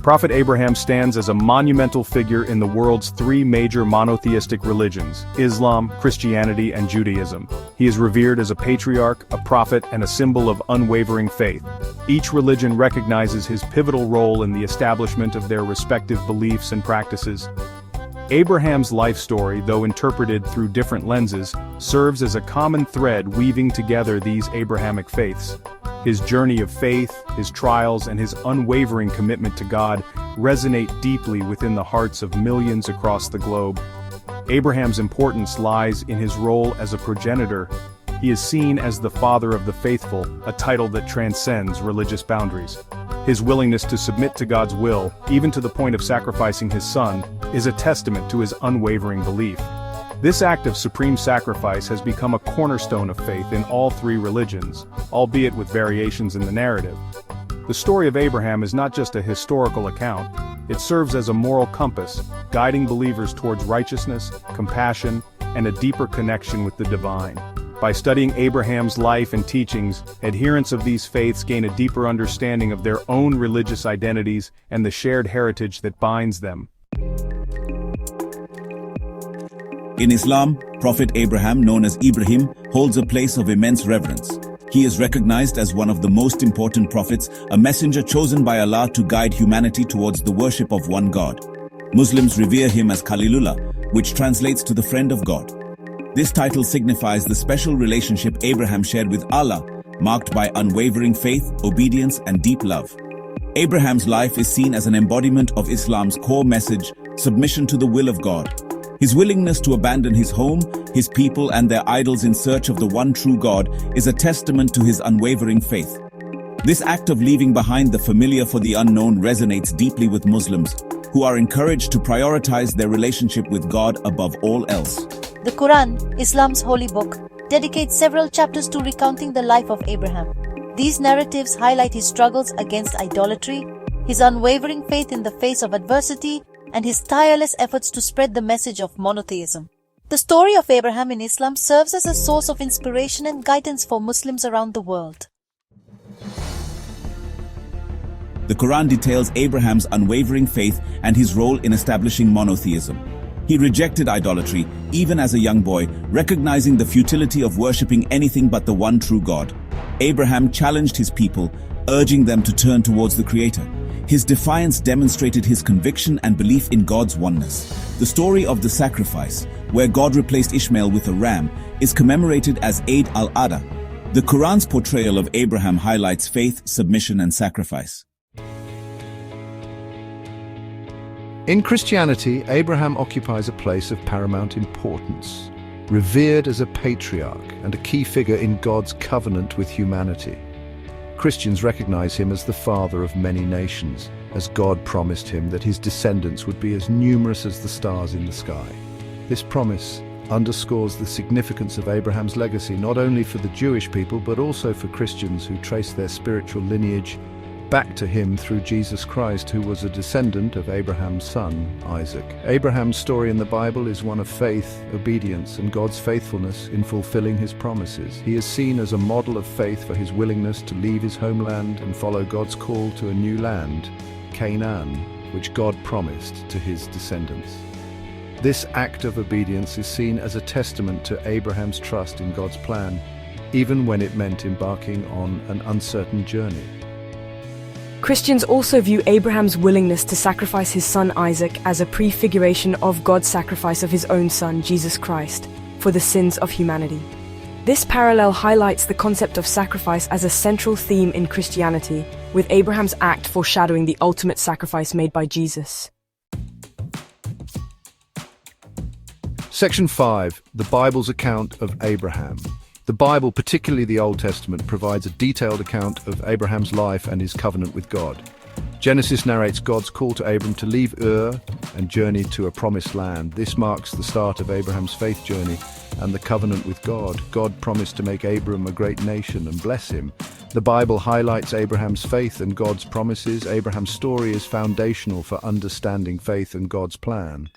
Prophet Abraham stands as a monumental figure in the world's three major monotheistic religions: Islam, Christianity, and Judaism. He is revered as a patriarch, a prophet, and a symbol of unwavering faith. Each religion recognizes his pivotal role in the establishment of their respective beliefs and practices. Abraham's life story, though interpreted through different lenses, serves as a common thread weaving together these Abrahamic faiths. His journey of faith, his trials, and his unwavering commitment to God resonate deeply within the hearts of millions across the globe. Abraham's importance lies in his role as a progenitor. He is seen as the father of the faithful, a title that transcends religious boundaries. His willingness to submit to God's will, even to the point of sacrificing his son, is a testament to his unwavering belief. This act of supreme sacrifice has become a cornerstone of faith in all three religions, albeit with variations in the narrative. The story of Abraham is not just a historical account, it serves as a moral compass, guiding believers towards righteousness, compassion, and a deeper connection with the divine. By studying Abraham's life and teachings, adherents of these faiths gain a deeper understanding of their own religious identities and the shared heritage that binds them. In Islam, Prophet Abraham, known as Ibrahim, holds a place of immense reverence. He is recognized as one of the most important prophets, a messenger chosen by Allah to guide humanity towards the worship of one God. Muslims revere him as Khalilullah, which translates to the friend of God. This title signifies the special relationship Abraham shared with Allah, marked by unwavering faith, obedience, and deep love. Abraham's life is seen as an embodiment of Islam's core message, submission to the will of God. His willingness to abandon his home, his people, and their idols in search of the one true God is a testament to his unwavering faith. This act of leaving behind the familiar for the unknown resonates deeply with Muslims, who are encouraged to prioritize their relationship with God above all else. The Quran, Islam's holy book, dedicates several chapters to recounting the life of Abraham. These narratives highlight his struggles against idolatry, his unwavering faith in the face of adversity, and his tireless efforts to spread the message of monotheism. The story of Abraham in Islam serves as a source of inspiration and guidance for Muslims around the world. The Quran details Abraham's unwavering faith and his role in establishing monotheism. He rejected idolatry, even as a young boy, recognizing the futility of worshipping anything but the one true God. Abraham challenged his people, urging them to turn towards the Creator. His defiance demonstrated his conviction and belief in God's oneness. The story of the sacrifice, where God replaced Ishmael with a ram, is commemorated as Eid al-Adha. The Quran's portrayal of Abraham highlights faith, submission, and sacrifice. In Christianity, Abraham occupies a place of paramount importance, revered as a patriarch and a key figure in God's covenant with humanity. Christians recognize him as the father of many nations, as God promised him that his descendants would be as numerous as the stars in the sky. This promise underscores the significance of Abraham's legacy not only for the Jewish people but also for Christians who trace their spiritual lineage back to him through Jesus Christ, who was a descendant of Abraham's son, Isaac. Abraham's story in the Bible is one of faith, obedience, and God's faithfulness in fulfilling his promises. He is seen as a model of faith for his willingness to leave his homeland and follow God's call to a new land, Canaan, which God promised to his descendants. This act of obedience is seen as a testament to Abraham's trust in God's plan, even when it meant embarking on an uncertain journey. Christians also view Abraham's willingness to sacrifice his son Isaac as a prefiguration of God's sacrifice of his own son, Jesus Christ, for the sins of humanity. This parallel highlights the concept of sacrifice as a central theme in Christianity, with Abraham's act foreshadowing the ultimate sacrifice made by Jesus. Section 5. The Bible's account of Abraham. The Bible, particularly the Old Testament, provides a detailed account of Abraham's life and his covenant with God. Genesis narrates God's call to Abram to leave Ur and journey to a promised land. This marks the start of Abraham's faith journey and the covenant with God. God promised to make Abram a great nation and bless him. The Bible highlights Abraham's faith and God's promises. Abraham's story is foundational for understanding faith and God's plan.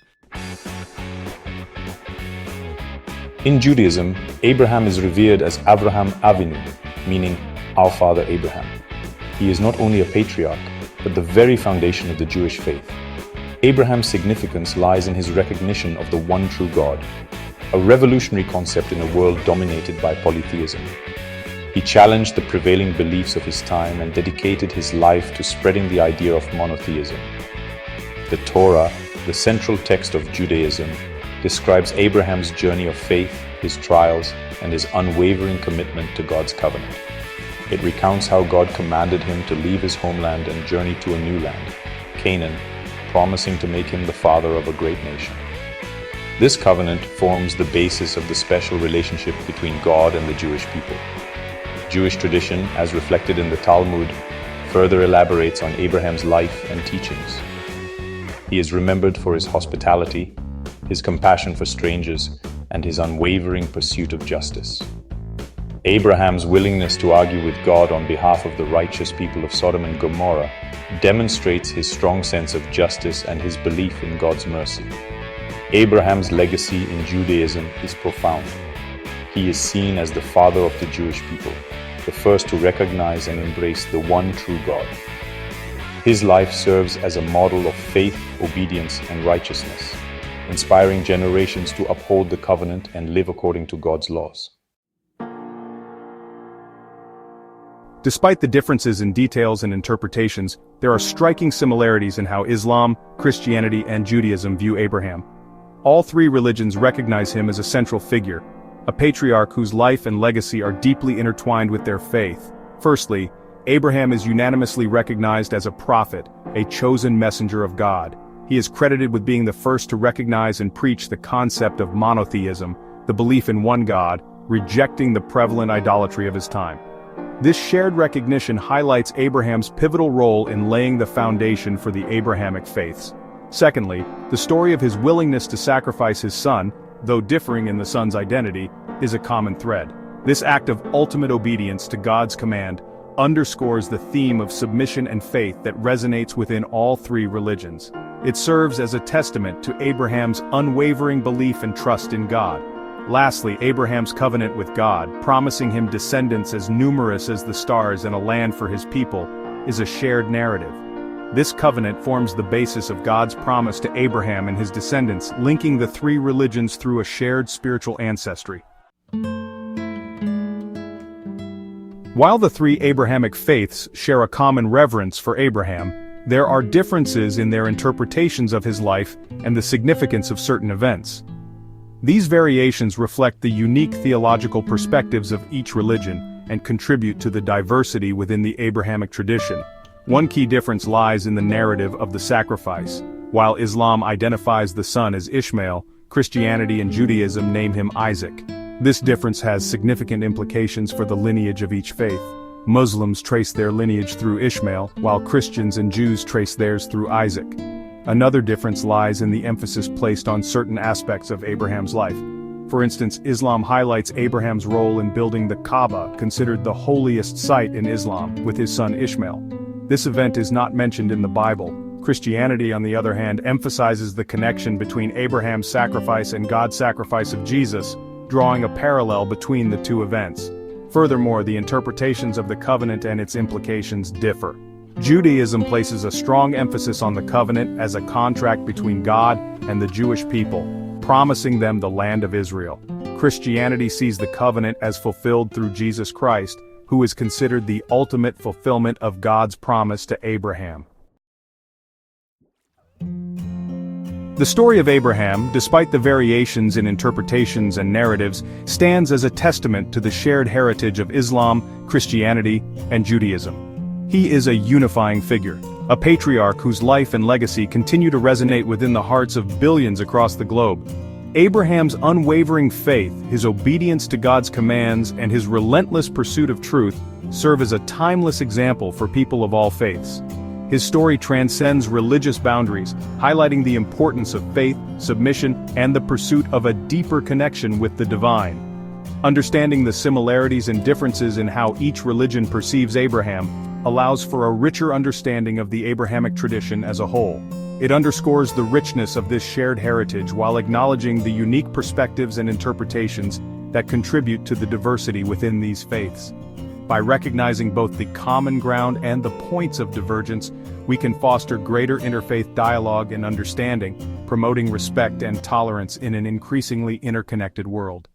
In Judaism, Abraham is revered as Avraham Avinu, meaning our father Abraham. He is not only a patriarch, but the very foundation of the Jewish faith. Abraham's significance lies in his recognition of the one true God, a revolutionary concept in a world dominated by polytheism. He challenged the prevailing beliefs of his time and dedicated his life to spreading the idea of monotheism. The Torah, the central text of Judaism, describes Abraham's journey of faith, his trials, and his unwavering commitment to God's covenant. It recounts how God commanded him to leave his homeland and journey to a new land, Canaan, promising to make him the father of a great nation. This covenant forms the basis of the special relationship between God and the Jewish people. Jewish tradition, as reflected in the Talmud, further elaborates on Abraham's life and teachings. He is remembered for his hospitality, his compassion for strangers, and his unwavering pursuit of justice. Abraham's willingness to argue with God on behalf of the righteous people of Sodom and Gomorrah demonstrates his strong sense of justice and his belief in God's mercy. Abraham's legacy in Judaism is profound. He is seen as the father of the Jewish people, the first to recognize and embrace the one true God. His life serves as a model of faith, obedience, and righteousness, inspiring generations to uphold the covenant and live according to God's laws. Despite the differences in details and interpretations, there are striking similarities in how Islam, Christianity, and Judaism view Abraham. All three religions recognize him as a central figure, a patriarch whose life and legacy are deeply intertwined with their faith. Firstly, Abraham is unanimously recognized as a prophet, a chosen messenger of God. He is credited with being the first to recognize and preach the concept of monotheism, the belief in one God, rejecting the prevalent idolatry of his time. This shared recognition highlights Abraham's pivotal role in laying the foundation for the Abrahamic faiths. Secondly, the story of his willingness to sacrifice his son, though differing in the son's identity, is a common thread. This act of ultimate obedience to God's command underscores the theme of submission and faith that resonates within all three religions. It serves as a testament to Abraham's unwavering belief and trust in God. Lastly, Abraham's covenant with God, promising him descendants as numerous as the stars and a land for his people, is a shared narrative. This covenant forms the basis of God's promise to Abraham and his descendants, linking the three religions through a shared spiritual ancestry. While the three Abrahamic faiths share a common reverence for Abraham, there are differences in their interpretations of his life and the significance of certain events. These variations reflect the unique theological perspectives of each religion and contribute to the diversity within the Abrahamic tradition. One key difference lies in the narrative of the sacrifice. While Islam identifies the son as Ishmael, Christianity and Judaism name him Isaac. This difference has significant implications for the lineage of each faith. Muslims trace their lineage through Ishmael, while Christians and Jews trace theirs through Isaac. Another difference lies in the emphasis placed on certain aspects of Abraham's life. For instance, Islam highlights Abraham's role in building the Kaaba, considered the holiest site in Islam, with his son Ishmael. This event is not mentioned in the Bible. Christianity, on the other hand, emphasizes the connection between Abraham's sacrifice and God's sacrifice of Jesus, drawing a parallel between the two events. Furthermore, the interpretations of the covenant and its implications differ. Judaism places a strong emphasis on the covenant as a contract between God and the Jewish people, promising them the land of Israel. Christianity sees the covenant as fulfilled through Jesus Christ, who is considered the ultimate fulfillment of God's promise to Abraham. The story of Abraham, despite the variations in interpretations and narratives, stands as a testament to the shared heritage of Islam, Christianity, and Judaism. He is a unifying figure, a patriarch whose life and legacy continue to resonate within the hearts of billions across the globe. Abraham's unwavering faith, his obedience to God's commands, and his relentless pursuit of truth serve as a timeless example for people of all faiths. His story transcends religious boundaries, highlighting the importance of faith, submission, and the pursuit of a deeper connection with the divine. Understanding the similarities and differences in how each religion perceives Abraham allows for a richer understanding of the Abrahamic tradition as a whole. It underscores the richness of this shared heritage while acknowledging the unique perspectives and interpretations that contribute to the diversity within these faiths. By recognizing both the common ground and the points of divergence, we can foster greater interfaith dialogue and understanding, promoting respect and tolerance in an increasingly interconnected world.